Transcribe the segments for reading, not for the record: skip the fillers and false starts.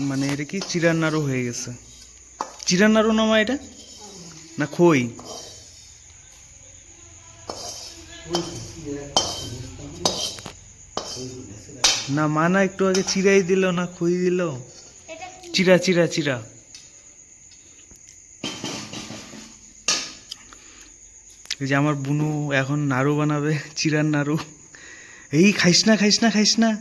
মানে এটা কি চিরার নাড়ু হয়ে গেছে। চিরার নাড়ু না মা এটা, না খই? না মা না একটু আগে চিরাই দিল না খই দিল? চিরা চিরা চিরা। এই যে আমার বুনু এখন নাড়ু বানাবে, চিরার নাড়ু। এই খাইস না খাইস না খাইস না।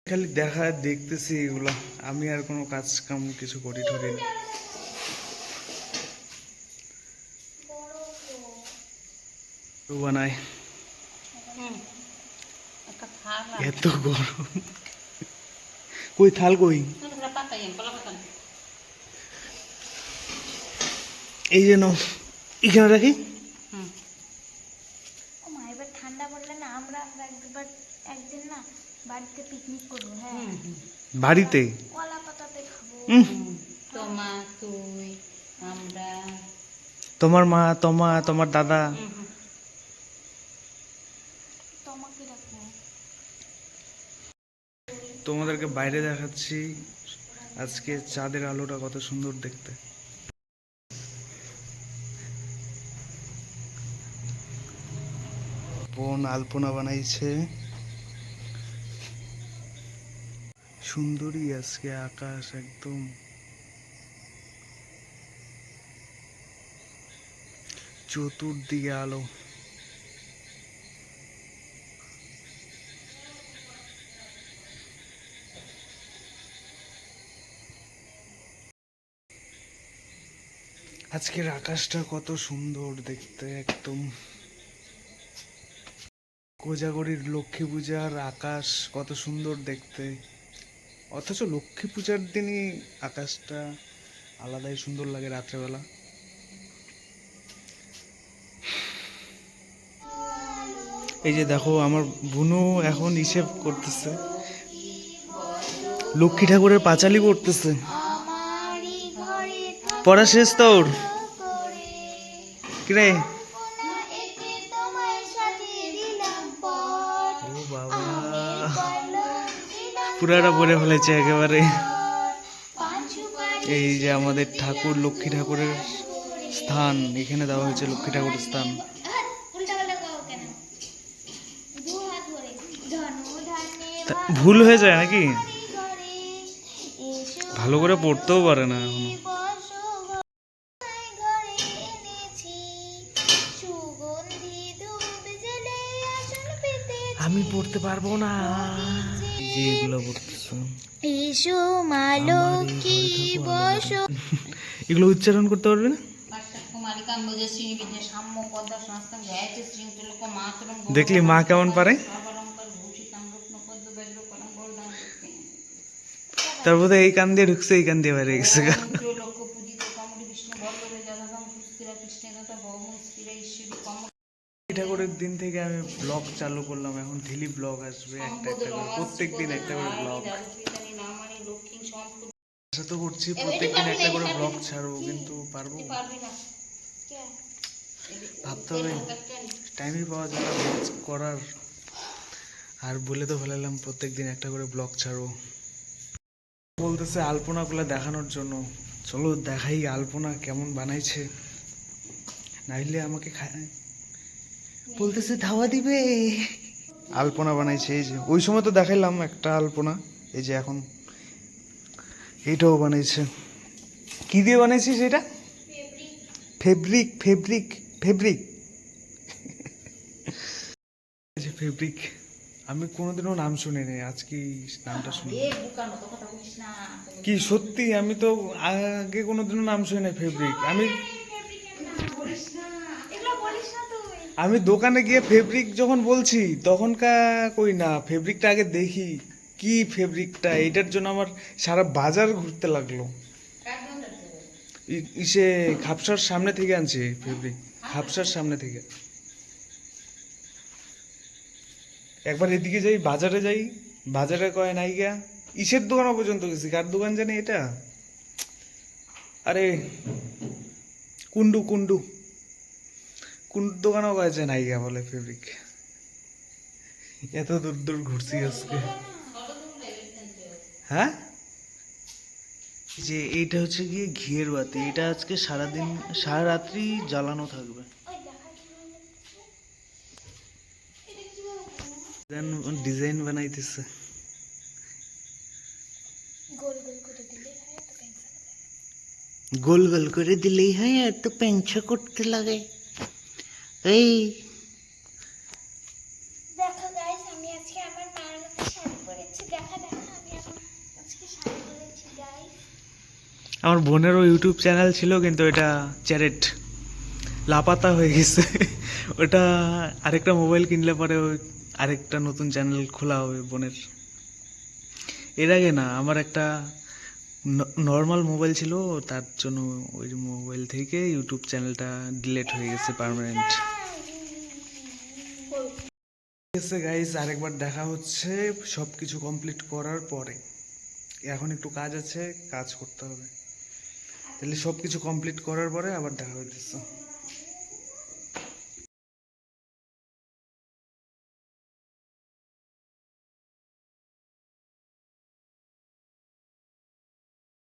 খালি দেখতেছি এগুলো, আমি আর কোনো কাজ কাম কিছু করি টরি না। বানাই এত গরম, কই থাল কই? এই যে নাও, এখানে রাখি। ঠান্ডা পড়লে না আমরা একদিন না বাড়িতে পিকনিক করবো। হ্যাঁ, বাড়িতে কলা পাতাতে খাবো। তোমা তুই আমরা, তোমার মা, তোমার দাদা। তোমাকে রাখবো। তোমাদেরকে বাইরে দেখাচ্ছি আজকে চাঁদের আলোটা কত সুন্দর দেখতে। বোন আলপনা বানাইছে, সুন্দরী আজকে আকাশ একদম। চতুর্দিকে আলো। আজকের আকাশটা কত সুন্দর দেখতে একদম। কোজাগরীর লক্ষ্মী পূজার আকাশ কত সুন্দর দেখতে, অথচ লক্ষ্মী পূজার দিনই আকাশটা আলাদাই সুন্দর লাগে রাত্রেবেলা। এই যে দেখো আমার বুনু এখন হিসেব করতেছে, লক্ষ্মী ঠাকুরের পাঁচালি পড়তেছে। পড়া শেষ তোর? কিরে বাবা, পুরাটা পড়ে ফেলেছে একেবারে। এই যে আমাদের ঠাকুর, লক্ষ্মী ঠাকুরের স্থান, এখানে দেওয়া হয়েছে লক্ষ্মী ঠাকুরের স্থান। ভুল হয়ে যায় নাকি? ভালো করে পড়তেও পারে না এখনো। আমি পড়তে পারবো না, যে এগুলো পড়তেছে। এসো মা লক্ষ্মী বসো। এগুলো উচ্চারণ করতে পারবে না? দেখলি মা কেমন পারে। তারপরে এই কান দিয়ে ঢুকছে, এই কান দিয়ে বাইরে গেছে। ঠাকুরের দিন থেকে আমি ব্লগ চালু করলাম, এখন ডেইলি ব্লগ আসবে একটা একটা করে, প্রত্যেকদিন একটা করে ব্লগ। আশা তো করছি প্রত্যেকদিন একটা করে ব্লগ ছাড়বো, কিন্তু পারবো? ভাবতে হবে, টাইমই পাওয়া যায় না ব্লগ করার। আর বলে তো ফেলালাম প্রত্যেকদিন একটা করে ব্লগ ছাড়বো। বলতেছে আলপনাগুলো দেখানোর জন্য, চলো দেখাই আলপনা কেমন বানাইছে, নাইলে আমাকে বলতেছে ধাওয়া দিবে। আলপনা বানাইছে, এই যে ওই সময় তো দেখাইলাম একটা আলপনা, এই যে এখন এইটাও বানাইছে। কি দিয়ে বানাইছিস এটা? Fabric fabric fabric fabric. আমি কোনোদিনও নাম শুনিনি, আজকে নামটা শুনি। কি সত্যি? আমি তো আগে কোনোদিনও নাম শুনি না ফেব্রিক। আমি দোকানে গিয়ে ফেব্রিক যখন বলছি তখনকার কই না, ফেব্রিকটা আগে দেখি কি ফেব্রিকটা, এটার জন্য আমার সারা বাজার ঘুরতে লাগলো। ইসে খাপসার সামনে থেকে আনছে ফেব্রিক, খাপসার সামনে থেকে। একবার এদিকে যাই, বাজারে কয় নাইগা ইসের দোকানও পর্যন্ত গেছি, কার দোকান জানি এটা, আরে কুন্ডু কুন্ডু কুন্ডুর দোকানও গেছে নাইকা বলে ফেব্রিক। এত দূর দূর ঘুরছি আজকে। হ্যাঁ, যে এইটা হচ্ছে গিয়ে ঘিয়ের বাতি, এটা আজকে সারাদিন সারা রাত্রি জ্বালানো থাকবে। ডিজাইন বানাইতেছে। গোল গোল করে দিলে হয় তো পেন্সিল। গোল গোল করে দিলেই হয়, আর তো পেঞ্ছা করতে লাগে। এই দেখো গাইস, আমি আজকে আমার মার মতো শাড়ি পরেছি। দেখা দেখা আমি আজকে শাড়ি পরেছি গাইস। আমার বোনেরও ইউটিউব চ্যানেল ছিল, কিন্তু এটা চ্যারেট লাপাতা হয়ে গেছে। ওটা আরেকটা মোবাইল কিনলে পরে ওই আরেকটা নতুন চ্যানেল খোলা হবে বোনের। এর আগে না, আমার একটা নর্মাল মোবাইল ছিল, তার জন্য ওই মোবাইল থেকে ইউটিউব চ্যানেলটা ডিলিট হয়ে গেছে পার্মানেন্ট। ঠিক আছে গাইস, আরেকবার দেখা হচ্ছে সব কিছু কমপ্লিট করার পরে। এখন একটু কাজ আছে, কাজ করতে হবে। তাহলে সব কিছু কমপ্লিট করার পরে আবার দেখা হইতেছে।